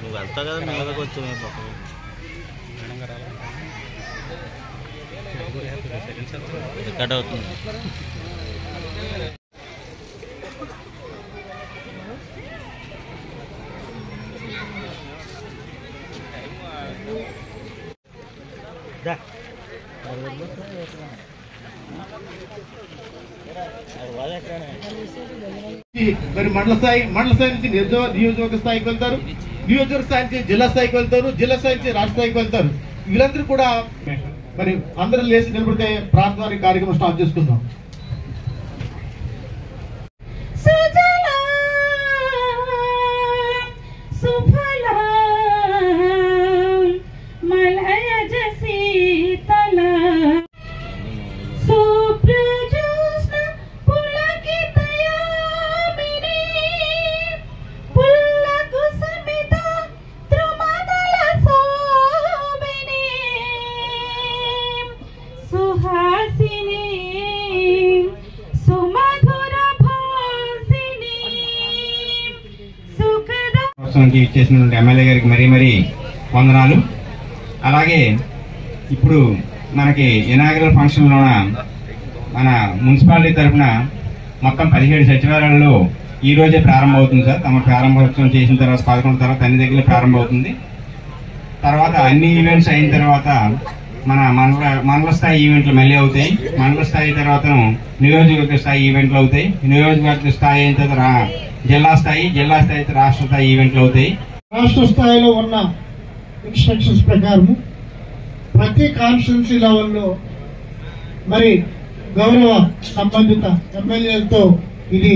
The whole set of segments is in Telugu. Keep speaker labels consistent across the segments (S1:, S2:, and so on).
S1: నువ్వు వెళ్తావు కదా మీదకి వచ్చి రికార్డ్ అవుతుంది.
S2: మరి మండల స్థాయి నుంచి నియోజకవర్గ స్థాయికి వెళ్తారు, నియోజకవర్గ స్థాయి నుంచి జిల్లా స్థాయికి వెళ్తారు, జిల్లా స్థాయి నుంచి రాష్ట్ర స్థాయికి వెళ్తారు. వీళ్ళందరూ కూడా మరి అందరూ లేచి నిలబడితే ప్రాంతానికి కార్యక్రమం స్టార్ట్ చేసుకుందాం.
S3: ఇచ్చేసినటువంటి ఎమ్మెల్యే గారికి మరీ మరీ వందనాలు. అలాగే ఇప్పుడు మనకి ఇనాగరల్ ఫంక్షన్లోన మన మున్సిపాలిటీ తరఫున మొత్తం 17 సచివాలయాల్లో ఈ రోజే ప్రారంభం అవుతుంది సార్. తమ ప్రారంభోత్సవం చేసిన తర్వాత 11 తర్వాత అన్ని దగ్గర ప్రారంభం అవుతుంది. తర్వాత అన్ని ఈవెంట్స్ అయిన తర్వాత మన మండల స్థాయి ఈవెంట్లు మళ్ళీ అవుతాయి. మండల స్థాయి తర్వాత నియోజకవర్గ స్థాయి ఈవెంట్లు అవుతాయి. నియోజకవర్గ స్థాయి అయిన తర్వాత జిల్లా స్థాయి రాష్ట్ర స్థాయి ఈవెంట్లు అవుతాయి.
S2: రాష్ట్ర స్థాయిలో ఉన్న ఇన్స్ట్రక్షన్స్ ప్రకారం ప్రతి కాన్స్టిట్యున్సీ లెవెల్లో మరి గౌరవ సంబంధిత ఎమ్మెల్యేలతో ఇది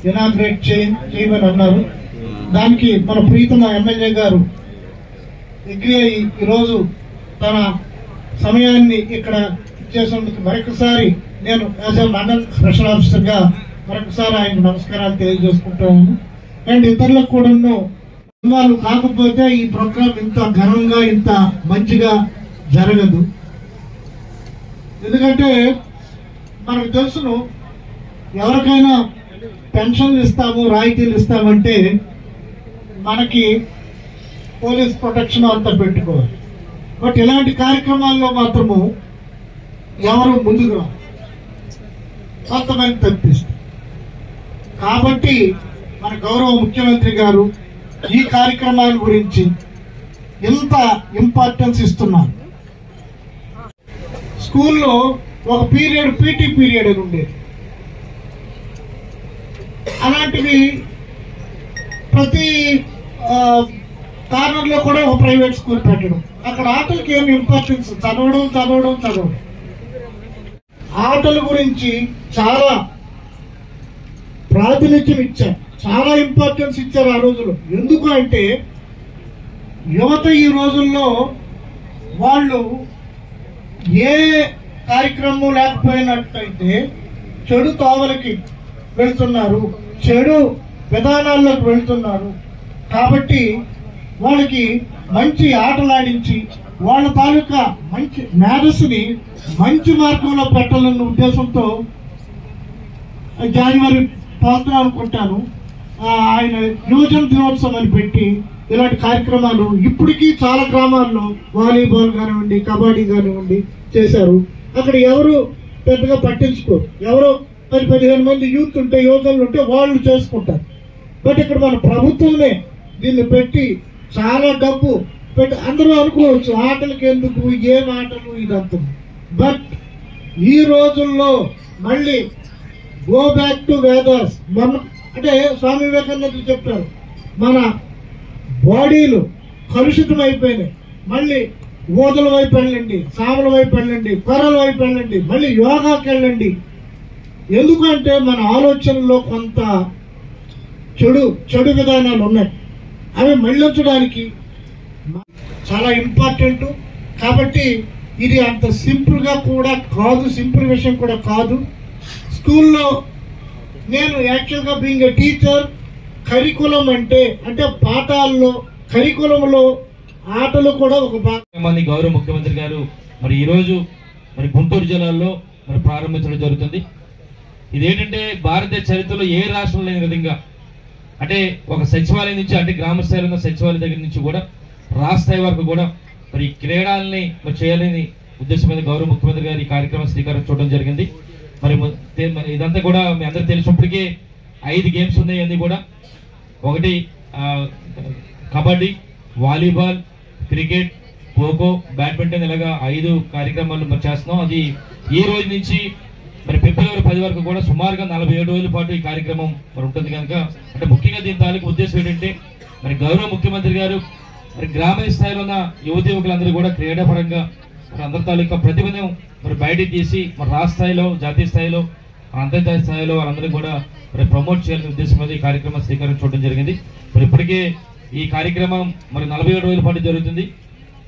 S2: ఇనాగ్రేట్ చేయమని అన్నారు. దానికి మన ప్రీతమ ఎమ్మెల్యే గారు అగ్రీ అయ్యి ఈరోజు తన సమయాన్ని ఇక్కడ ఇచ్చేసినందుకు మరొకసారి నేను as a mandal special officer గా మరొకసారి ఆయనకు నమస్కారాలు తెలియజేసుకుంటున్నాను. అండ్ ఇతరులకు కూడా వాళ్ళు కాకపోతే ఈ ప్రోగ్రాం ఇంత ఘనంగా ఇంత మంచిగా జరగదు. ఎందుకంటే మనకు తెలుసును, ఎవరికైనా పెన్షన్లు ఇస్తాము, రాయితీలు ఇస్తామంటే మనకి పోలీస్ ప్రొటెక్షన్ అంతా పెట్టుకోవాలి. బట్ ఇలాంటి కార్యక్రమాల్లో మాత్రము ఎవరు ముందుకు రారు, కొంతమంది తప్పిస్తారు. కాబట్టి మన గౌరవ ముఖ్యమంత్రి గారు ఈ కార్యక్రమాల గురించి ఎంత ఇంపార్టెన్స్ ఇస్తున్నారు. స్కూల్లో ఒక పీరియడ్ పీటీ పీరియడ్ అని ఉండేది. అలాంటివి ప్రతి కార్నర్లో కూడా ఒక ప్రైవేట్ స్కూల్ పెట్టడం. అక్కడ ఆటలకి ఏమి ఇంపార్టెన్స్, చదవడం. ఆటల గురించి చాలా ప్రాతినిధ్యం ఇచ్చారు, చాలా ఇంపార్టెన్స్ ఇచ్చారు ఆ రోజుల్లో. ఎందుకు అంటే యువత ఈ రోజుల్లో వాళ్ళు ఏ కార్యక్రమం లేకపోయినట్టయితే చెడు తోవలకి వెళ్తున్నారు, చెడు విధానాల్లోకి వెళ్తున్నారు. కాబట్టి వాళ్ళకి మంచి ఆటలాడించి వాళ్ళ తాలూకా మంచి మేధస్సుని మంచి మార్గంలో పెట్టాలన్న ఉద్దేశంతో జనవరి 12 అనుకుంటాను ఆయన యువజన దినోత్సవం అని పెట్టి ఇలాంటి కార్యక్రమాలు ఇప్పటికీ చాలా గ్రామాల్లో వాలీబాల్ కానివ్వండి, కబడ్డీ కానివ్వండి చేశారు. అక్కడ ఎవరు పెద్దగా పట్టించుకోరు. ఎవరో 10-15 మంది యూత్ ఉంటే, యువతలు ఉంటే వాళ్ళు చేసుకుంటారు. బట్ ఇక్కడ మన ప్రభుత్వమే దీన్ని పెట్టి చాలా డబ్బు పెట్టి, అందరూ అనుకోవచ్చు ఆటలకి ఎందుకు, ఏం ఆటలు ఇదంతా. బట్ ఈ రోజుల్లో మళ్ళీ గో బ్యాక్ టు వేదాస్. అంటే స్వామి వివేకానంద చెప్పారు, మన బాడీలు కలుషితం అయిపోయినాయి, మళ్ళీ ఊదల వైపు వెళ్ళండి, సాముల వైపు వెళ్ళండి, కొర్రల వైపు వెళ్ళండి, మళ్ళీ యోగాకి వెళ్ళండి. ఎందుకంటే మన ఆలోచనలో కొంత చెడు విధానాలు ఉన్నాయి. అవి మళ్ళించడానికి చాలా ఇంపార్టెంట్. కాబట్టి ఇది అంత సింపుల్ గా కూడా కాదు, సింపుల్ విషయం కూడా కాదు. స్కూల్లో నేను యాక్చువల్గా బీయింగ్ ఎ టీచర్, కరికులం అంటే పాఠాల్లో కరికులంలో ఆటలు కూడా ఒక భాగం.
S4: మంది గౌరవ ముఖ్యమంత్రి గారు మరి ఈరోజు మరి గుంటూరు జిల్లాలో మరి ప్రారంభించడం జరుగుతుంది. ఇదేంటంటే భారతదేశ చరిత్రలో ఏ రాష్ట్రం లేని విధంగా అంటే ఒక సచివాలయం నుంచి అంటే గ్రామ స్థాయిలో ఉన్న సచివాలయం దగ్గర నుంచి కూడా రాష్ట్ర స్థాయి వరకు కూడా మరి క్రీడల్ని మరి చేయాలని ఉద్దేశం మీద గౌరవ ముఖ్యమంత్రి గారు ఈ కార్యక్రమం శ్రీకారం చూడడం జరిగింది. మరి ఇదంతా కూడా మీ అందరూ తెలిసినప్పటికీ 5 గేమ్స్ ఉన్నాయి. అన్ని కూడా ఒకటి kabaddi, volleyball, cricket, kho kho, badminton ఇలాగా 5 కార్యక్రమాలు మరి చేస్తున్నాం. అది ఈ రోజు నుంచి మరి ఫిబ్రవరి 10 వరకు కూడా సుమారుగా 47 రోజుల పాటు ఈ కార్యక్రమం మరి ఉంటుంది కనుక అంటే ముఖ్యంగా దీని తాలూకు ఉద్దేశం ఏంటంటే మరి గౌరవ ముఖ్యమంత్రి గారు మరి గ్రామీణ స్థాయిలో ఉన్న యువత యువకులందరూ కూడా క్రీడాపరంగా మరి అందరి తాలూకా ప్రతిభను మరి బయటికి తీసి మరి రాష్ట్ర స్థాయిలో, జాతీయ స్థాయిలో, అంతర్జాతీయ స్థాయిలో వాళ్ళందరూ కూడా మరి ప్రమోట్ చేయాలనే ఉద్దేశం మీద ఈ కార్యక్రమం శ్రీకారం చూడడం జరిగింది. మరి ఇప్పటికే ఈ కార్యక్రమం మరి 47 రోజుల పాటు జరుగుతుంది.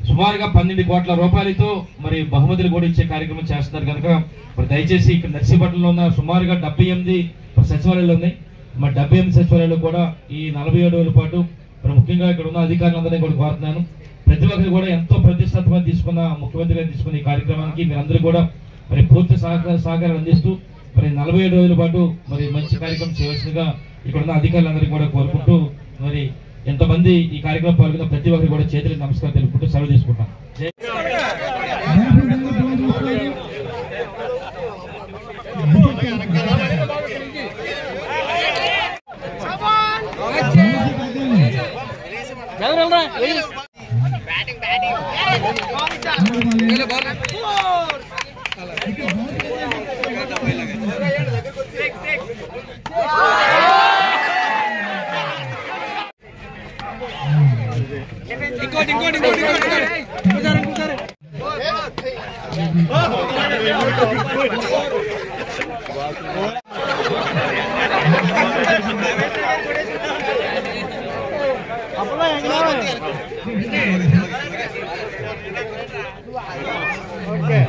S4: సుమారుగా 12 కోట్ల రూపాయలతో మరి బహుమతులు కూడా ఇచ్చే కార్యక్రమం చేస్తున్నారు కనుక మరి దయచేసి ఇక్కడ నర్సీపట్నంలో ఉన్న సుమారుగా 78 సచివాలయాలు ఉన్నాయి. మరి 78 సచివాలయాలు కూడా ఈ 47 రోజుల పాటు మరి ముఖ్యంగా ఇక్కడ ఉన్న అధికారులందరినీ కూడా కోరుతున్నాను. ప్రతి ఒక్కరు కూడా ఎంతో ప్రతిష్టాత్మకంగా తీసుకున్న ముఖ్యమంత్రి గారు తీసుకున్న ఈ కార్యక్రమానికి మీరందరూ కూడా మరి పూర్తి సహకారం అందిస్తూ మరి 47 రోజుల పాటు మరి మంచి కార్యక్రమం చేయవలసిందిగా ఇక్కడ ఉన్న అధికారులందరికీ కూడా కోరుకుంటూ మరి ఎంతమంది ఈ కార్యక్రమం పాల్గొన్న ప్రతి ఒక్కరు కూడా చేతులకు నమస్కారం తెలుపుకుంటూ సెలవు తీసుకుంటాం.
S2: ఓకే